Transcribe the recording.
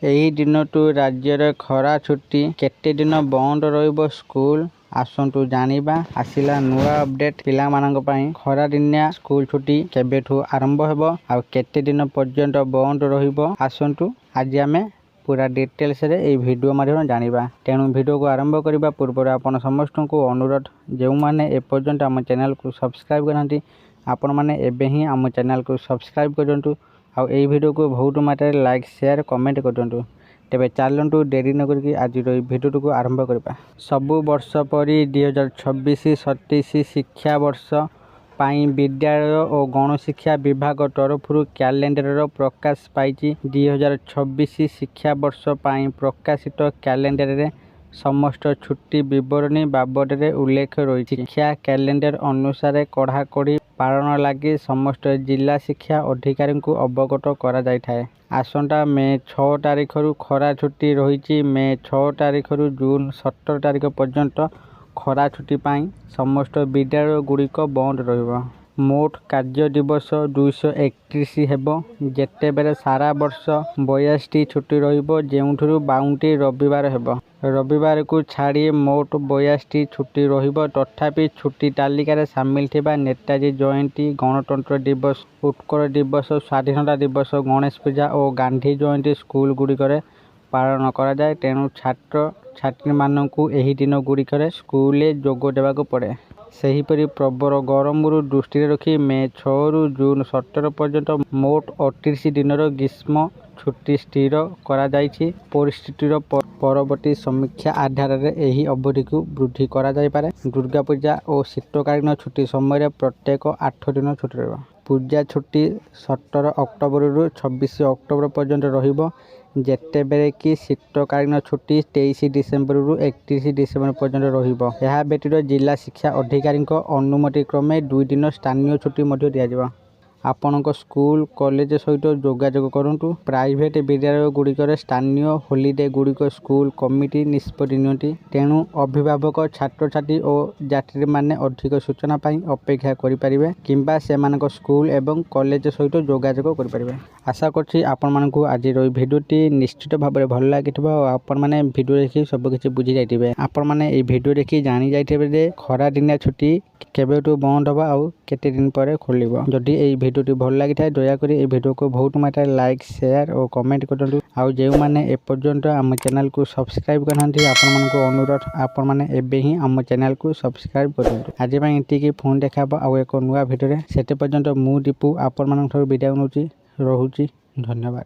ଏହି ଦିନଠୁ ରାଜ୍ୟରେ ଖରା ଛୁଟି। କେତେ ଦିନ ବନ୍ଦ ରହିବ ସ୍କୁଲ? ଆସନ୍ତୁ ଜାଣିବା। ଆସିଲା ନୂଆ ଅପଡେଟ୍ ପିଲାମାନଙ୍କ ପାଇଁ। ଖରାଦିନିଆ ସ୍କୁଲ ଛୁଟି କେବେଠୁ ଆରମ୍ଭ ହେବ ଆଉ କେତେ ଦିନ ପର୍ଯ୍ୟନ୍ତ ବନ୍ଦ ରହିବ? ଆସନ୍ତୁ ଆଜି ଆମେ ପୁରା ଡିଟେଲ୍ସରେ ଏହି ଭିଡ଼ିଓ ମାଧ୍ୟମରେ ଜାଣିବା। ତେଣୁ ଭିଡ଼ିଓକୁ ଆରମ୍ଭ କରିବା ପୂର୍ବରୁ ଆପଣ ସମସ୍ତଙ୍କୁ ଅନୁରୋଧ, ଯେଉଁମାନେ ଏପର୍ଯ୍ୟନ୍ତ ଆମ ଚ୍ୟାନେଲକୁ ସବସ୍କ୍ରାଇବ୍ କରିନାହାନ୍ତି ଆପଣମାନେ ଏବେ ହିଁ ଆମ ଚ୍ୟାନେଲକୁ ସବସ୍କ୍ରାଇବ୍ କରନ୍ତୁ ଆଉ ଏହି ଭିଡ଼ିଓକୁ ବହୁତ ମାତ୍ରାରେ ଲାଇକ୍, ସେୟାର, କମେଣ୍ଟ କରନ୍ତୁ। ତେବେ ଚାଲନ୍ତୁ ଡେରି ନ କରିକି ଆଜିର ଏହି ଭିଡ଼ିଓଟିକୁ ଆରମ୍ଭ କରିବା। ସବୁ ବର୍ଷ ପରି 2026-27 ଶିକ୍ଷାବର୍ଷ ପାଇଁ ବିଦ୍ୟାଳୟ ଓ ଗଣଶିକ୍ଷା ବିଭାଗ ତରଫରୁ କ୍ୟାଲେଣ୍ଡରର ପ୍ରକାଶ ପାଇଛି। 2026 ଶିକ୍ଷାବର୍ଷ ପାଇଁ ପ୍ରକାଶିତ କ୍ୟାଲେଣ୍ଡରରେ ସମସ୍ତ ଛୁଟି ବିବରଣୀ ବାବଦରେ ଉଲ୍ଲେଖ ରହିଛି। ଶିକ୍ଷା କ୍ୟାଲେଣ୍ଡର ଅନୁସାରେ କଡ଼ାକଡ଼ି ପାଳନ ଲାଗି ସମସ୍ତ ଜିଲ୍ଲା ଶିକ୍ଷା ଅଧିକାରୀଙ୍କୁ ଅବଗତ କରାଯାଇଥାଏ। ଆସନ୍ତା ମେ 6 ତାରିଖରୁ ଖରା ଛୁଟି ରହିଛି। ମେ 6 ତାରିଖରୁ ଜୁନ 17 ତାରିଖ ପର୍ଯ୍ୟନ୍ତ ଖରା ଛୁଟି ପାଇଁ ସମସ୍ତ ବିଦ୍ୟାଳୟଗୁଡ଼ିକ ବନ୍ଦ ରହିବ। ମୋଟ କାର୍ଯ୍ୟ ଦିବସ 231 ହେବ, ଯେତେବେଳେ ସାରା ବର୍ଷ 82ଟି ଛୁଟି ରହିବ, ଯେଉଁଥିରୁ 52ଟି ରବିବାର ହେବ। ରବିବାରକୁ ଛାଡ଼ି ମୋଟ 82ଟି ଛୁଟି ରହିବ। ତଥାପି ଛୁଟି ତାଲିକାରେ ସାମିଲ ଥିବା ନେତାଜୀ ଜୟନ୍ତୀ, ଗଣତନ୍ତ୍ର ଦିବସ, ଉତ୍କଳ ଦିବସ, ସ୍ୱାଧୀନତା ଦିବସ, ଗଣେଶ ପୂଜା ଓ ଗାନ୍ଧୀ ଜୟନ୍ତୀ ସ୍କୁଲଗୁଡ଼ିକରେ ପାଳନ କରାଯାଏ। ତେଣୁ ଛାତ୍ରଛାତ୍ରୀମାନଙ୍କୁ ଏହି ଦିନଗୁଡ଼ିକରେ ସ୍କୁଲରେ ଯୋଗ ଦେବାକୁ ପଡ଼େ। ସେହିପରି ପ୍ରବଳ ଗରମରୁ ଦୃଷ୍ଟିରେ ରଖି ମେ 6ରୁ ଜୁନ 17 ପର୍ଯ୍ୟନ୍ତ ମୋଟ 38 ଦିନର ଗ୍ରୀଷ୍ମ ଛୁଟି ସ୍ଥିର କରାଯାଇଛି। ପରିସ୍ଥିତିର ପରବର୍ତ୍ତୀ ସମୀକ୍ଷା ଆଧାରରେ ଏହି ଅବଧିକୁ ବୃଦ୍ଧି କରାଯାଇପାରେ। ଦୁର୍ଗା ପୂଜା ଓ ଶୀତକାଳୀନ ଛୁଟି ସମୟରେ ପ୍ରତ୍ୟେକ 8 ଦିନ ଛୁଟି ରହିବ। ପୂଜା ଛୁଟି 17 ଅକ୍ଟୋବରରୁ 26 ଅକ୍ଟୋବର ପର୍ଯ୍ୟନ୍ତ ରହିବ, ଯେତେବେଳେ କି ଶୀତକାଳୀନ ଛୁଟି 23 ଡିସେମ୍ବରରୁ 31 ଡିସେମ୍ବର ପର୍ଯ୍ୟନ୍ତ ରହିବ। ଏହା ବ୍ୟତୀତ ଜିଲ୍ଲା ଶିକ୍ଷା ଅଧିକାରୀଙ୍କ ଅନୁମତି କ୍ରମେ 2 ଦିନ ସ୍ଥାନୀୟ ଛୁଟି ମଧ୍ୟ ଦିଆଯିବ। ଆପଣଙ୍କ ସ୍କୁଲ କଲେଜ ସହିତ ଯୋଗାଯୋଗ କରନ୍ତୁ। ପ୍ରାଇଭେଟ ବିଦ୍ୟାଳୟଗୁଡ଼ିକରେ ସ୍ଥାନୀୟ ହୋଲିଡେଗୁଡ଼ିକ ସ୍କୁଲ କମିଟି ନିଷ୍ପତ୍ତି ନିଅନ୍ତି। ତେଣୁ ଅଭିଭାବକ, ଛାତ୍ରଛାତ୍ରୀ ଓ ଯାତ୍ରୀମାନେ ଅଧିକ ସୂଚନା ପାଇଁ ଅପେକ୍ଷା କରିପାରିବେ କିମ୍ବା ସେମାନଙ୍କ ସ୍କୁଲ ଏବଂ କଲେଜ ସହିତ ଯୋଗାଯୋଗ କରିପାରିବେ। ଆଶା କରୁଛି ଆପଣମାନଙ୍କୁ ଆଜିର ଏହି ଭିଡ଼ିଓଟି ନିଶ୍ଚିତ ଭାବରେ ଭଲ ଲାଗିଥିବ ଆଉ ଆପଣମାନେ ଭିଡ଼ିଓ ଦେଖି ସବୁକିଛି ବୁଝି ଯାଇଥିବେ। ଆପଣମାନେ ଏହି ଭିଡ଼ିଓ ଦେଖି ଜାଣି ଯାଇଥିବେ ଯେ ଖରାଦିନିଆ ଛୁଟି କେବେଠୁ ବନ୍ଦ ହେବ ଆଉ କେତେ ଦିନ ପରେ ଖୋଲିବ। ଯଦି ଏହି ଭିଡ଼ିଓଟି ଭଲ ଲାଗିଥାଏ ଦୟାକରି ଏହି ଭିଡ଼ିଓକୁ ବହୁତ ମାତ୍ରାରେ ଲାଇକ୍, ସେୟାର ଓ କମେଣ୍ଟ କରନ୍ତୁ। ଆଉ ଯେଉଁମାନେ ଏପର୍ଯ୍ୟନ୍ତ ଆମ ଚ୍ୟାନେଲକୁ ସବସ୍କ୍ରାଇବ୍ କରିନାହାନ୍ତି ଆପଣମାନଙ୍କୁ ଅନୁରୋଧ, ଆପଣମାନେ ଏବେ ହିଁ ଆମ ଚ୍ୟାନେଲକୁ ସବସ୍କ୍ରାଇବ୍ କରନ୍ତୁ। ଆଜି ପାଇଁ ଏତିକି। ପୁଣି ଦେଖା ହେବ ଆଉ ଏକ ନୂଆ ଭିଡ଼ିଓରେ। ସେତେ ପର୍ଯ୍ୟନ୍ତ ମୁଁ ଦୀପୁ ଆପଣମାନଙ୍କଠାରୁ ବିଦାୟ ନେଉଛି। ରହୁଛି। ଧନ୍ୟବାଦ।